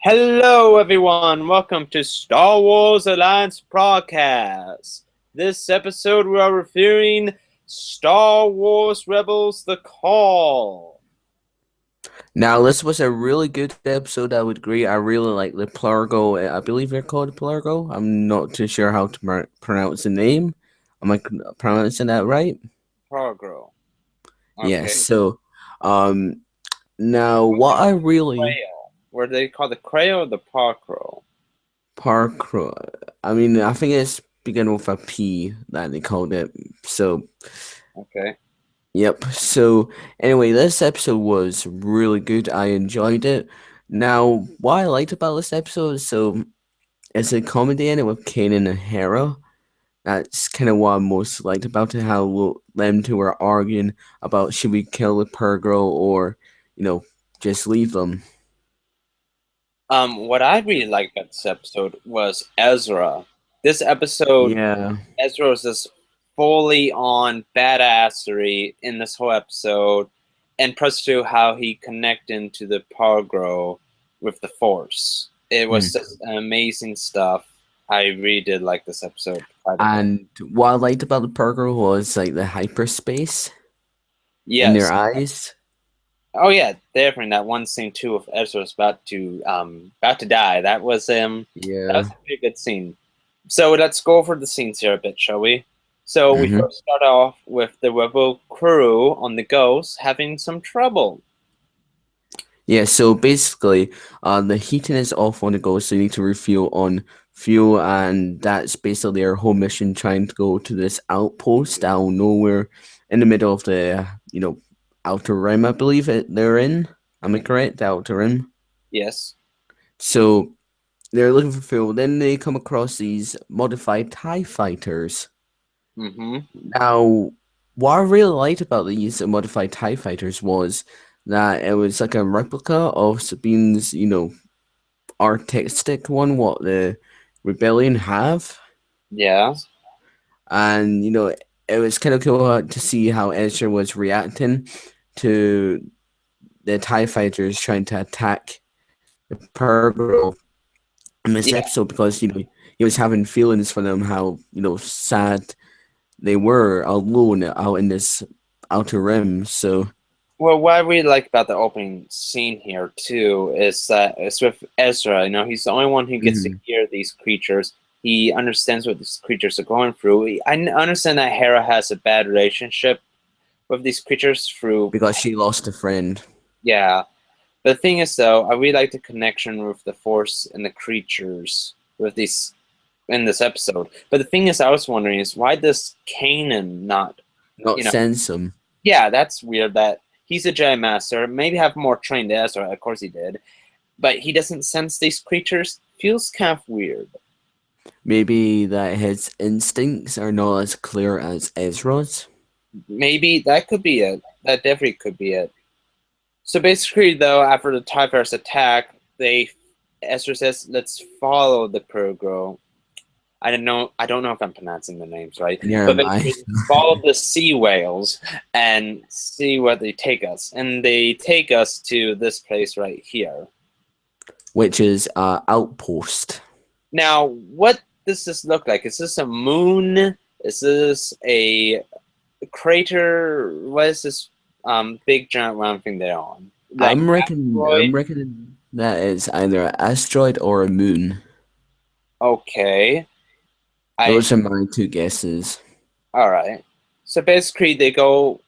Hello, everyone. Welcome to Star Wars Alliance Podcast. This episode, we are reviewing Star Wars Rebels: The Call. Now, this was a really good episode, I would agree. I really like the Plurgo. I believe they're called Plurgo. I'm not too sure how to pronounce the name. Am I pronouncing that right? Progro. Yes. Okay. Um, now What's it what I called? really Crayo. Were they called the Crayo or the Parcro? parkour. I mean, I think it's beginning with a P that they called it. So, Okay. yep. So, anyway, this episode was really good. I enjoyed it. Now, what I liked about this episode, it's a comedy in it with Kanan and Hera. That's kind of what I most liked about it. How them two were arguing about should we kill the per girl or, just leave them. What I really liked about this episode was Ezra. This episode, Yeah, Ezra was just fully on badassery in this whole episode, and plus to how he connected to the Pargro with the Force. It was mm. just amazing stuff. I really did like this episode quite a bit. And what I liked about the per girl was like the hyperspace in their Yes. eyes. Oh yeah, definitely that one scene too of Ezra's about to die. That was Yeah. a pretty good scene. So let's go over the scenes here a bit, shall we? So we hmm first start off with the rebel crew on the Ghost having some trouble. Yeah. So basically, the heating is off on the go, so you need to refuel on fuel, and that's basically their whole mission, trying to go to this outpost out of nowhere in the middle of the outer rim. I believe they're in. Am I correct? The outer rim. Yes. So they're looking for fuel. Then they come across these modified TIE fighters. Mm-hmm. Now, what I really liked about these modified TIE fighters was that it was like a replica of Sabine's, artistic one, what the rebellion have. Yeah. And, it was kind of cool to see how Ezra was reacting to the TIE fighters trying to attack the Purgle in this Yeah. episode because, he was having feelings for them, how, sad they were alone out in this outer rim. So, Well, what I really like about the opening scene here too is that it's with Ezra. You know, he's the only one who gets to mhm, hear these creatures. He understands what these creatures are going through. I understand that Hera has a bad relationship with these creatures through, because she lost a friend. yeah. But the thing is, though, I really like the connection with the Force and the creatures with these in this episode. But the thing is, I was wondering is why does Kanan not, Not you know, Sensum. yeah, that's weird that he's a Jedi Master, maybe have more trained Ezra, of course he did, but he doesn't sense these creatures. Feels kind of weird. Maybe that his instincts are not as clear as Ezra's. Maybe that could be it. That definitely could be it. So basically, though, after the TIE Fighters attack, Ezra says, "Let's follow the Progro." I don't know. I don't know if I'm pronouncing the names right, Never but mind. basically, follow the sea whales and see where they take us. And they take us to this place right here. Which is outpost. Now, what does this look like? Is this a moon? Is this a crater? What is this big giant round thing they're on? Like I'm asteroid? reckoning that it's either an asteroid or a moon. Okay. I Those are my two guesses. all right. So basically, they go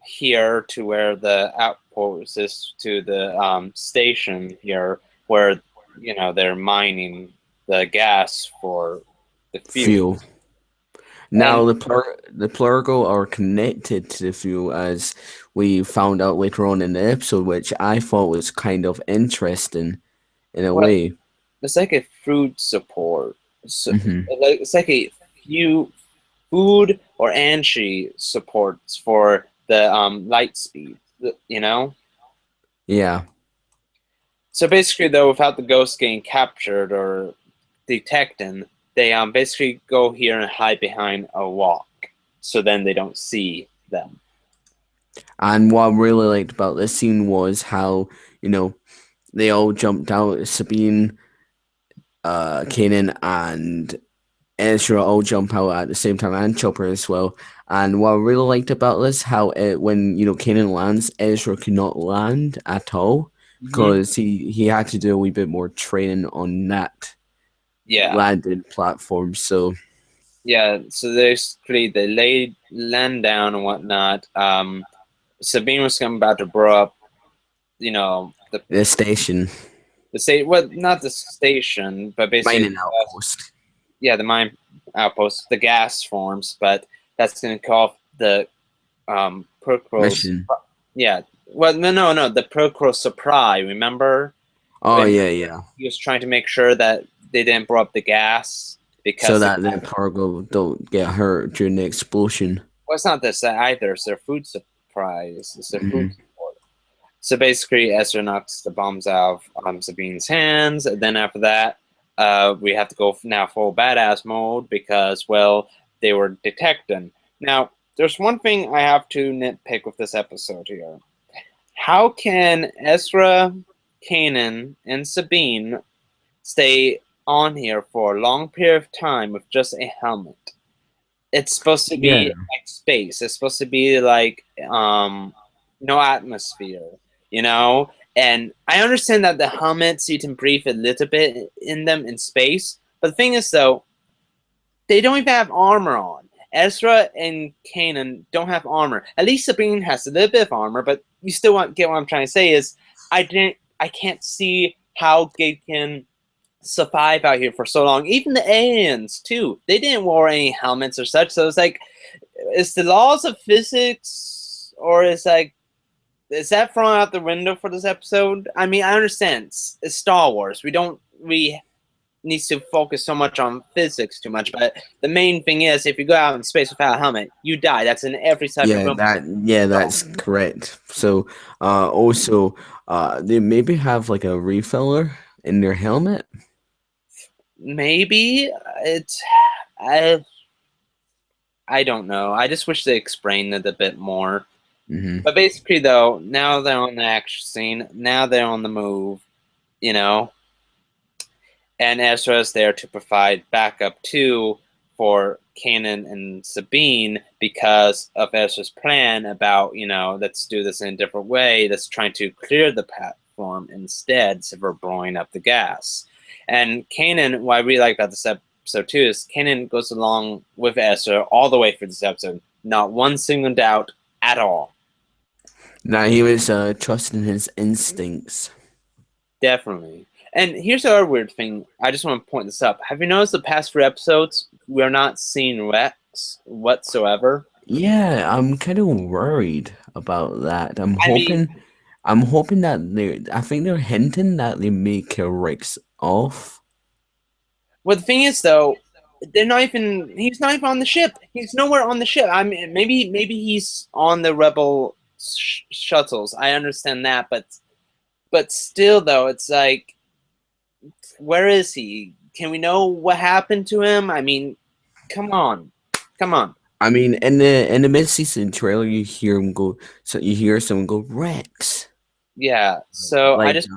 here to where the outpost is, to the station here, where they're mining the gas for the fuel. Fuel. And Now the Plurgo are connected to the fuel, as we found out later on in the episode, which I thought was kind of interesting in a what way. it's like a food support. So, hmm it's like a few food or energy supports for the light speed. You know. Yeah. So basically, though, without the ghosts getting captured or detected, they basically go here and hide behind a rock, so then they don't see them. And what I really liked about this scene was how, you know, they all jumped out. Sabine, Kanan, and Ezra all jump out at the same time, and Chopper as well. And what I really liked about this, how when Kanan lands, Ezra could not land at all Hmm. because he had to do a wee bit more training on that Yeah, landing platform. So yeah. So basically, they land down and whatnot. Sabine was about to blow up, the the station, state. Well, not the station, but basically, mining outpost yeah, the mine outpost, the gas forms. But that's going to call the Procros. mission. Yeah. Well, no. The Procro supply. Remember Oh when yeah, yeah. he was trying to make sure that they didn't blow up the gas So because that the cargo don't get hurt during the explosion. well, it's not this either. It's their food supplies. It's their food Hmm. support. So basically, Ezra knocks the bombs out of Sabine's hands. And then after that, we have to go now full badass mode because, well, they were detecting. Now, there's one thing I have to nitpick with this episode here. How can Ezra, Kanan, and Sabine stay on here for a long period of time with just a helmet? It's supposed to Yeah. be like space. It's supposed to be like no atmosphere, you know? And I understand that the helmets you can breathe a little bit in them in space, but the thing is though, they don't even have armor on. Ezra and Kanan don't have armor. At least Sabine has a little bit of armor, but you still get what I'm trying to say is I can't see how they can survive out here for so long. Even the aliens too. They didn't wear any helmets or such. So it's like, is the laws of physics or is that thrown out the window for this episode? I mean, I understand it's Star Wars. We need to focus so much on physics too much, but the main thing is if you go out in space without a helmet, you die. That's in every type of film. That's correct. So also they maybe have like a refiller in their helmet. Maybe it's I I don't know. I just wish they explained it a bit more. Hmm. But basically, though, now they're on the action scene. Now they're on the move, you know. And Ezra is there to provide backup too for Kanan and Sabine because of Ezra's plan about, let's do this in a different way. That's trying to clear the platform instead, so we're blowing up the gas. And Kanan, what I really like about this episode too is Kanan goes along with Ezra all the way through this episode. Not one single doubt at all. Now he was trusting his instincts. Definitely. And here's our weird thing. I just want to point this up. Have you noticed the past 3 episodes we're not seeing Rex whatsoever? Yeah, I'm kind of worried about that. I mean, I'm hoping that I think they're hinting that they may kill Rex off. well, the thing is though, he's not even on the ship. He's nowhere on the ship. I mean, maybe he's on the rebel shuttles. I understand that, but still though, it's like, where is he? Can we know what happened to him? I mean, come on. Come on. I mean, in the mid-season trailer, you hear him go. So you hear someone go Rex, Yeah. So I like just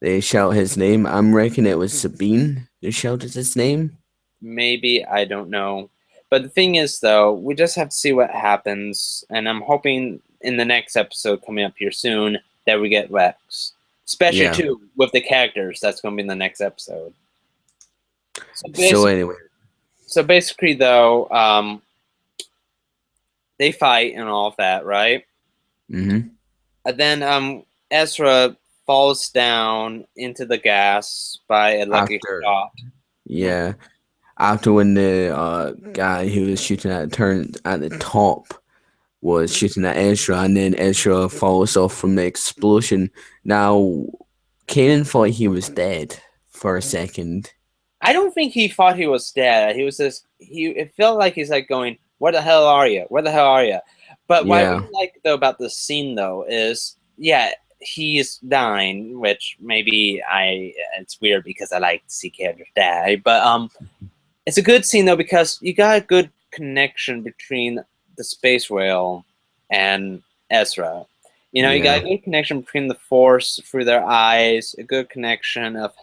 they shout his name. I'm reckon it was Sabine who shouted his name. maybe, I don't know. But the thing is, though, we just have to see what happens. And I'm hoping in the next episode coming up here soon that we get Rex. Especially, Yeah. too, with the characters. That's going to be in the next episode. So, So anyway, basically, though, they fight and all of that, right? hmm And then Ezra falls down into the gas by a lucky after shot. yeah, after when the guy who was shooting at turned at the top was shooting at Ezra, and then Ezra falls off from the explosion. Now, Kanan thought he was dead for a second. I don't think he thought he was dead. He was just it felt like he's like going, "Where the hell are you? Where the hell are you?" But what I Yeah, really like though about this scene though is, yeah, he's dying, which maybe it's weird because I like to see characters die, but it's a good scene though because you got a good connection between the space whale and Ezra. You know, you got Yeah. a good connection between the Force through their eyes, a good connection of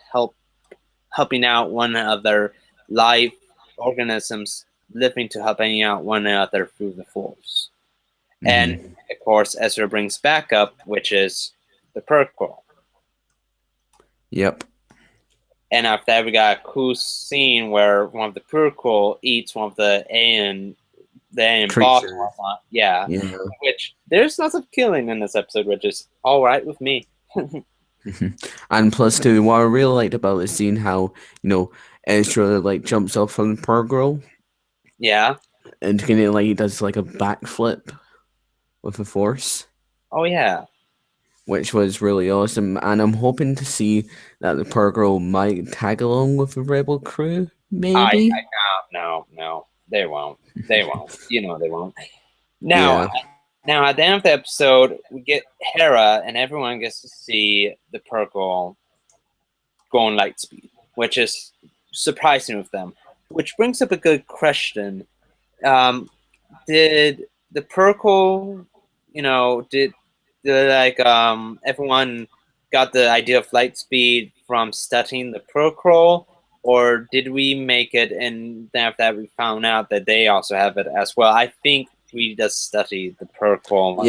helping out one another, life organisms living to helping out one another through the Force. And Hmm. of course, Ezra brings back up, which is the Purple. Yep. And after that, we got a cool scene where one of the Purple eats one of the alien boss and Creatures. whatnot. Yeah. Yeah. Which there's lots of killing in this episode, which is all right with me. And plus, too, what I really liked about the scene, how Ezra like jumps off from the Pergro Yeah. and kind of like he does like a backflip with the Force, Oh yeah. which was really awesome. And I'm hoping to see that the Pergro might tag along with the Rebel crew, maybe. I no, they won't. They won't. You know they won't. Now, Yeah. now at the end of the episode, we get Hera, and everyone gets to see the Purple going light speed, which is surprising with them. Which brings up a good question. Did the Purple, did like everyone got the idea of light speed from studying the Purple, or did we make it and then after that we found out that they also have it as well? I think we just studied the Purple and whatnot.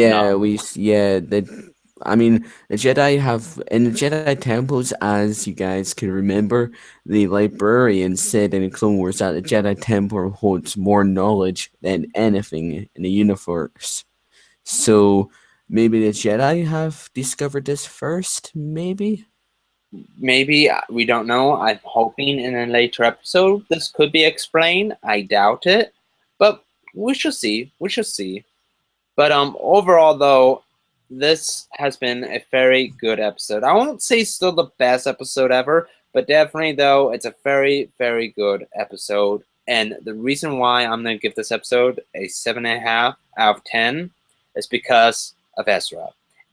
I mean, the Jedi have in the Jedi temples, as you guys can remember, the librarian said in the Clone Wars that the Jedi temple holds more knowledge than anything in the universe. So maybe the Jedi have discovered this first, maybe? Maybe we don't know. I'm hoping in a later episode this could be explained. I doubt it, but we shall see. We shall see. But overall though, this has been a very good episode. I won't say still the best episode ever, but definitely though it's a very very good episode. And the reason why I'm gonna give this episode a 7.5 out of 10 is because of Ezra.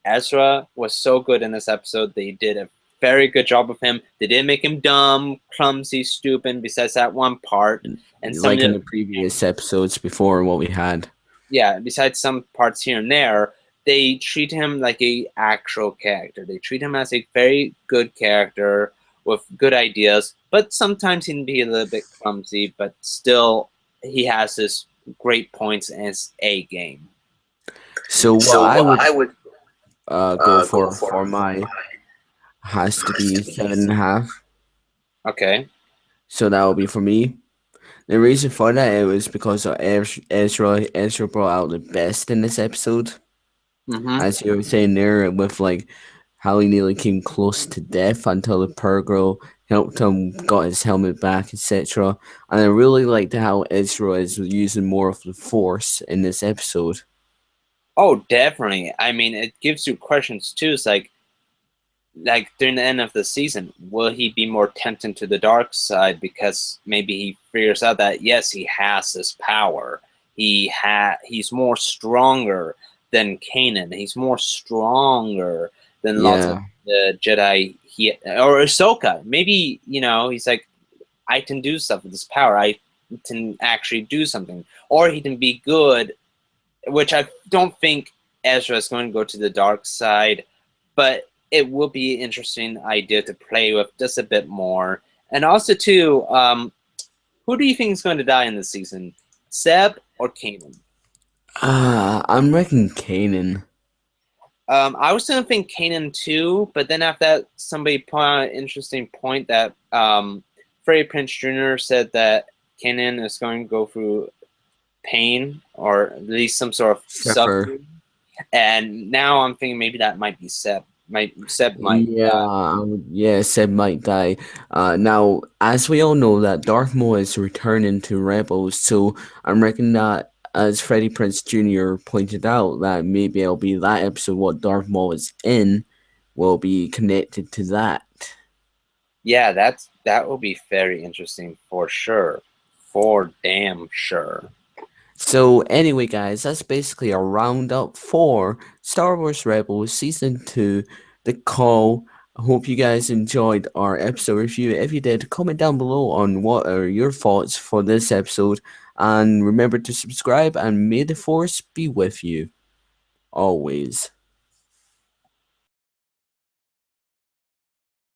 Ezra was so good in this episode. They did a very good job of him. They didn't make him dumb, clumsy, stupid. Besides that one part, and some of Like in the the previous episodes before what we had. yeah, besides some parts here and there, they treat him like a actual character. They treat him as a very good character with good ideas, but sometimes he can be a little bit clumsy, but still he has his great points in his A game. So what So I what would I would go go for for my has to has be to be 7.5. okay. So that will be for me. The reason for that it was because of Ezra. Ezra brought out the best in this episode, Mm-hmm. as you were saying there, with like how he nearly came close to death until the Pearl Girl helped him, got his helmet back, etc. And I really liked how Ezra is using more of the Force in this episode. Oh, definitely. I mean, it gives you questions too. It's like during the end of the season, will he be more tempted to the dark side because maybe he figures out that yes, he has this power. He's more stronger than Kanan. He's more stronger than lots of Yeah, the Jedi. Or Ahsoka. Maybe he's like, I can do stuff with this power. I can actually do something, or he can be good, which I don't think Ezra is going to go to the dark side, but it will be an interesting idea to play with just a bit more. And also, too, who do you think is going to die in this season, Seb or Kanan? I'm reckoning Kanan. I was going to think Kanan too, but then after that, somebody put out an interesting point that Freddie Prinze Jr. said that Kanan is going to go through pain or at least some sort of Suffer. suffering. And now I'm thinking maybe that might be Seb. Seb might Yeah, yeah, Seb might die. Now, as we all know, that Darth Maul is returning to Rebels, so I'm reckoning that, as Freddie Prinze Jr. pointed out, that maybe it'll be that episode what Darth Maul is in will be connected to that. yeah, that will be very interesting for sure, for damn sure. So anyway, guys, that's basically a roundup for Star Wars Rebels Season 2, The Call. I hope you guys enjoyed our episode review. If you did, comment down below on what are your thoughts for this episode. And remember to subscribe, and may the Force be with you always.